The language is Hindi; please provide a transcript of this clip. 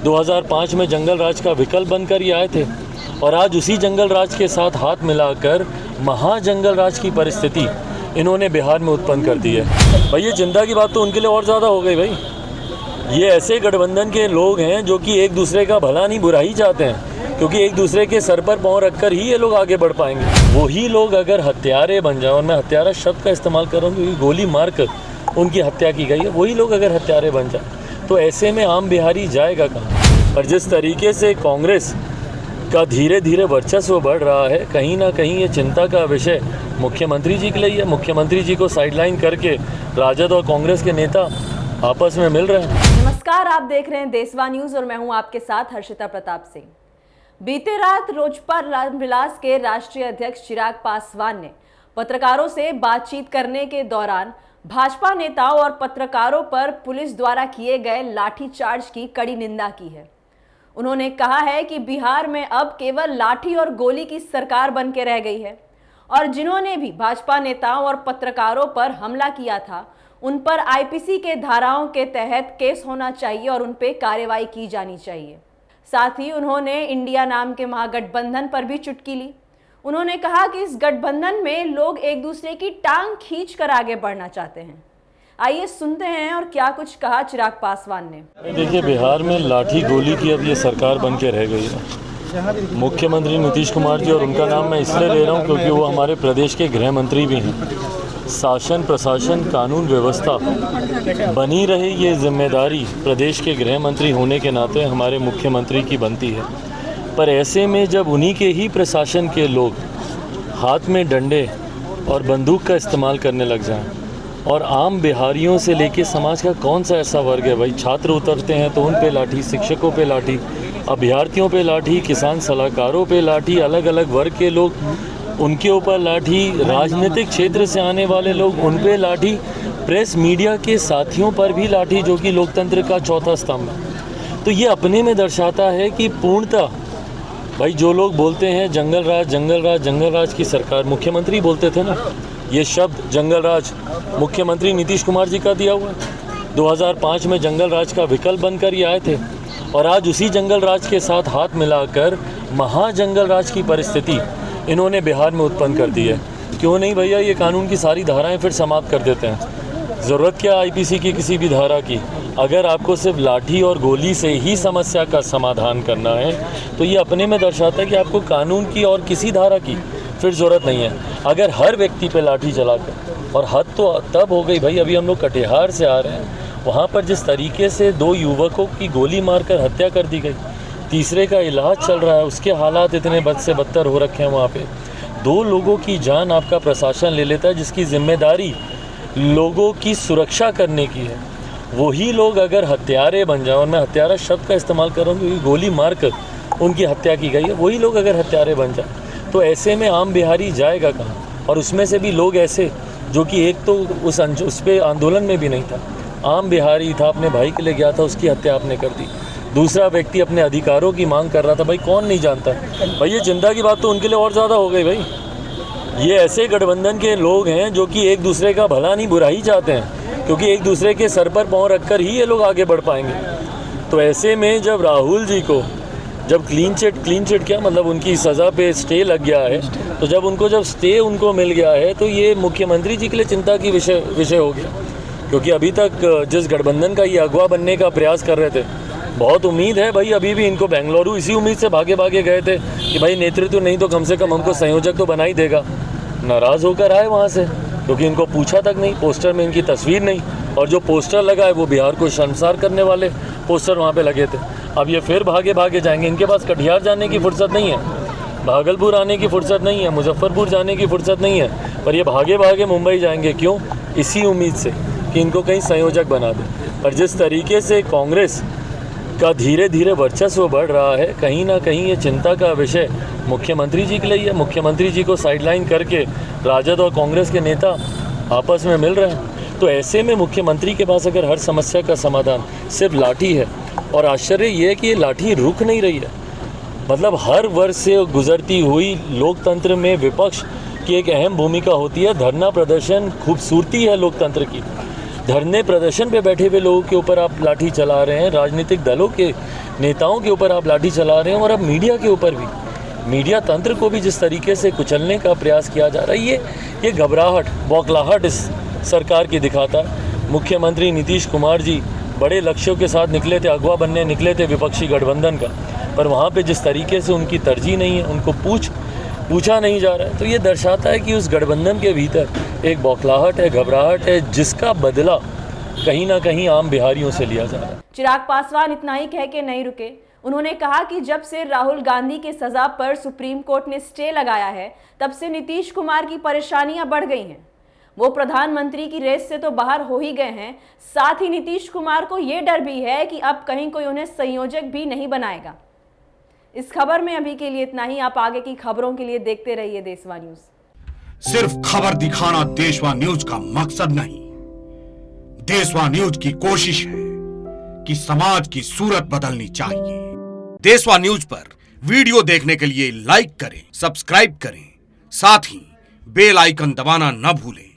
2005 में जंगल राज का विकल्प बनकर ये आए थे और आज उसी जंगल राज के साथ हाथ मिलाकर महाजंगल राज की परिस्थिति इन्होंने बिहार में उत्पन्न कर दी है। भाई ये चिंता की बात तो उनके लिए और ज़्यादा हो गई भाई। ये ऐसे गठबंधन के लोग हैं जो कि एक दूसरे का भला नहीं बुरा ही चाहते हैं, क्योंकि एक दूसरे के सर पर पाँव रखकर ही ये लोग आगे बढ़ पाएंगे। वही लोग अगर हत्यारे बन जाए, और मैं हत्यारा शब्द का इस्तेमाल कर रहा हूँ क्योंकि गोली मारकर उनकी हत्या की गई है, वही लोग अगर हत्यारे बन जाए तो ऐसे में आम बिहारी जाएगा कहाँ। और जिस तरीके से कांग्रेस का धीरे धीरे वर्चस्व बढ़ रहा है, कहीं ना कहीं ये चिंता का विषय मुख्यमंत्री जी के लिए है। मुख्यमंत्री जी को साइडलाइन करके राजद और कांग्रेस के नेता आपस में मिल रहे हैं। नमस्कार, आप देख रहे हैं देशवा न्यूज और मैं हूं आपके साथ हर्षिता प्रताप सिंह। बीते रात लोजपा रामविलास के राष्ट्रीय अध्यक्ष चिराग पासवान ने पत्रकारों से बातचीत करने के दौरान भाजपा नेताओं और पत्रकारों पर पुलिस द्वारा किए गए लाठीचार्ज की कड़ी निंदा की है। उन्होंने कहा है कि बिहार में अब केवल लाठी और गोली की सरकार बन के रह गई है और जिन्होंने भी भाजपा नेताओं और पत्रकारों पर हमला किया था उन पर आईपीसी के धाराओं के तहत केस होना चाहिए और उन पर कार्रवाई की जानी चाहिए। साथ ही उन्होंने इंडिया नाम के महागठबंधन पर भी चुटकी ली। उन्होंने कहा कि इस गठबंधन में लोग एक दूसरे की टांग खींचकर आगे बढ़ना चाहते हैं। आइए सुनते हैं और क्या कुछ कहा चिराग पासवान ने। देखिए, बिहार में लाठी गोली की अब ये सरकार बन के रह गई है। मुख्यमंत्री नीतीश कुमार जी, और उनका नाम मैं इसलिए ले रहा हूँ क्योंकि वो हमारे प्रदेश के गृह मंत्री भी हैं। शासन प्रशासन कानून व्यवस्था बनी रहे, ये जिम्मेदारी प्रदेश के गृह मंत्री होने के नाते हमारे मुख्यमंत्री की बनती है। पर ऐसे में जब उन्हीं के ही प्रशासन के लोग हाथ में डंडे और बंदूक का इस्तेमाल करने लग जाएं, और आम बिहारियों से लेके समाज का कौन सा ऐसा वर्ग है भाई, छात्र उतरते हैं तो उन पे लाठी, शिक्षकों पे लाठी, अभ्यर्थियों पे लाठी, किसान सलाहकारों पे लाठी, अलग अलग वर्ग के लोग उनके ऊपर लाठी, राजनीतिक क्षेत्र से आने वाले लोग उन पे लाठी, प्रेस मीडिया के साथियों पर भी लाठी, जो कि लोकतंत्र का चौथा स्तंभ है। तो ये अपने में दर्शाता है कि पूर्णतः भाई जो लोग बोलते हैं जंगल राज जंगल राज जंगल राज की सरकार, मुख्यमंत्री बोलते थे ना, ये शब्द जंगल राज मुख्यमंत्री नीतीश कुमार जी का दिया हुआ है। 2005 में जंगल राज का विकल्प बनकर ये आए थे और आज उसी जंगल राज के साथ हाथ मिलाकर महाजंगल राज की परिस्थिति इन्होंने बिहार में उत्पन्न कर दी है। क्यों नहीं भैया, ये कानून की सारी धाराएं फिर समाप्त कर देते हैं। ज़रूरत क्या आईपीसी की किसी भी धारा की? अगर आपको सिर्फ लाठी और गोली से ही समस्या का समाधान करना है तो ये अपने में दर्शाता है कि आपको कानून की और किसी धारा की फिर ज़रूरत नहीं है। अगर हर व्यक्ति पे लाठी चलाकर, और हद तो तब हो गई भाई, अभी हम लोग कटिहार से आ रहे हैं, वहाँ पर जिस तरीके से 2 युवकों की गोली मारकर हत्या कर दी गई, तीसरे का इलाज चल रहा है, उसके हालात इतने बद से बदतर हो रखे हैं। वहाँ पे 2 लोगों की जान आपका प्रशासन ले लेता है, जिसकी जिम्मेदारी लोगों की सुरक्षा करने की है। वही लोग अगर हत्यारे बन जाए, और मैं हत्यारा शब्द का इस्तेमाल कर रहा हूँ क्योंकि गोली मारकर उनकी हत्या की गई है, वही लोग अगर हत्यारे बन जाए तो ऐसे में आम बिहारी जाएगा कहाँ। और उसमें से भी लोग ऐसे जो कि एक तो उस पर आंदोलन में भी नहीं था, आम बिहारी था, अपने भाई के लिए गया था, उसकी हत्या आपने कर दी। दूसरा व्यक्ति अपने अधिकारों की मांग कर रहा था। भाई कौन नहीं जानता भाई, ये चिंता की बात तो उनके लिए और ज़्यादा हो गई भाई। ये ऐसे गठबंधन के लोग हैं जो कि एक दूसरे का भला नहीं बुरा ही चाहते हैं, क्योंकि एक दूसरे के सर पर पाँव रखकर ही ये लोग आगे बढ़ पाएंगे। तो ऐसे में जब राहुल जी को जब क्लीन चिट क्या मतलब, उनकी सज़ा पे स्टे लग गया है, तो जब स्टे उनको मिल गया है तो ये मुख्यमंत्री जी के लिए चिंता की विषय हो गया। क्योंकि अभी तक जिस गठबंधन का ये अगवा बनने का प्रयास कर रहे थे, बहुत उम्मीद है भाई, अभी भी इनको बेंगलुरु इसी उम्मीद से भागे गए थे कि भाई नेतृत्व नहीं तो कम से कम हमको संयोजक तो बना ही देगा। नाराज़ होकर आए वहाँ से, क्योंकि इनको पूछा तक नहीं, पोस्टर में इनकी तस्वीर नहीं, और जो पोस्टर लगा है वो बिहार को शर्मसार करने वाले पोस्टर वहाँ पे लगे थे। अब ये फिर भागे जाएंगे। इनके पास कटिहार जाने की फुर्सत नहीं है, भागलपुर आने की फुर्सत नहीं है, मुजफ्फरपुर जाने की फुर्सत नहीं है, पर ये भागे मुंबई जाएंगे। क्यों? इसी उम्मीद से कि इनको कहीं संयोजक बना दे। पर जिस तरीके से कांग्रेस का धीरे धीरे वर्चस्व बढ़ रहा है, कहीं ना कहीं ये चिंता का विषय मुख्यमंत्री जी के लिए है। मुख्यमंत्री जी को साइडलाइन करके राजद और कांग्रेस के नेता आपस में मिल रहे हैं। तो ऐसे में मुख्यमंत्री के पास अगर हर समस्या का समाधान सिर्फ लाठी है, और आश्चर्य ये है कि ये लाठी रुक नहीं रही है। मतलब हर वर्ष से गुजरती हुई लोकतंत्र में विपक्ष की एक अहम भूमिका होती है। धरना प्रदर्शन खूबसूरती है लोकतंत्र की। धरने प्रदर्शन पे बैठे हुए लोगों के ऊपर आप लाठी चला रहे हैं, राजनीतिक दलों के नेताओं के ऊपर आप लाठी चला रहे हैं और अब मीडिया के ऊपर भी, मीडिया तंत्र को भी जिस तरीके से कुचलने का प्रयास किया जा रहा है, ये घबराहट, बौखलाहट इस सरकार की दिखाता है। मुख्यमंत्री नीतीश कुमार जी बड़े लक्ष्यों के साथ निकले थे, अगवा बनने निकले थे विपक्षी गठबंधन का, पर वहाँ पे जिस तरीके से उनकी तरजीह नहीं है, उनको पूछा नहीं जा रहा है, तो ये दर्शाता है कि उस गठबंधन के भीतर एक बौखलाहट है, घबराहट है, जिसका बदला कहीं ना कहीं आम बिहारियों से लिया जा रहा है। चिराग पासवान इतना ही कह के नहीं रुके। उन्होंने कहा कि जब से राहुल गांधी के सजा पर सुप्रीम कोर्ट ने स्टे लगाया है, तब से नीतीश कुमार की परेशानियां बढ़ गई हैं। वो प्रधानमंत्री की रेस से तो बाहर हो ही गए हैं, साथ ही नीतीश कुमार को ये डर भी है कि अब कहीं कोई उन्हें संयोजक भी नहीं बनाएगा। इस खबर में अभी के लिए इतना ही। आप आगे की खबरों के लिए देखते रहिए देशवा न्यूज। सिर्फ खबर दिखाना देशवा न्यूज का मकसद नहीं, देशवा न्यूज की कोशिश है कि समाज की सूरत बदलनी चाहिए। देशवा न्यूज पर वीडियो देखने के लिए लाइक करें, सब्सक्राइब करें, साथ ही बेल आइकन दबाना न भूलें।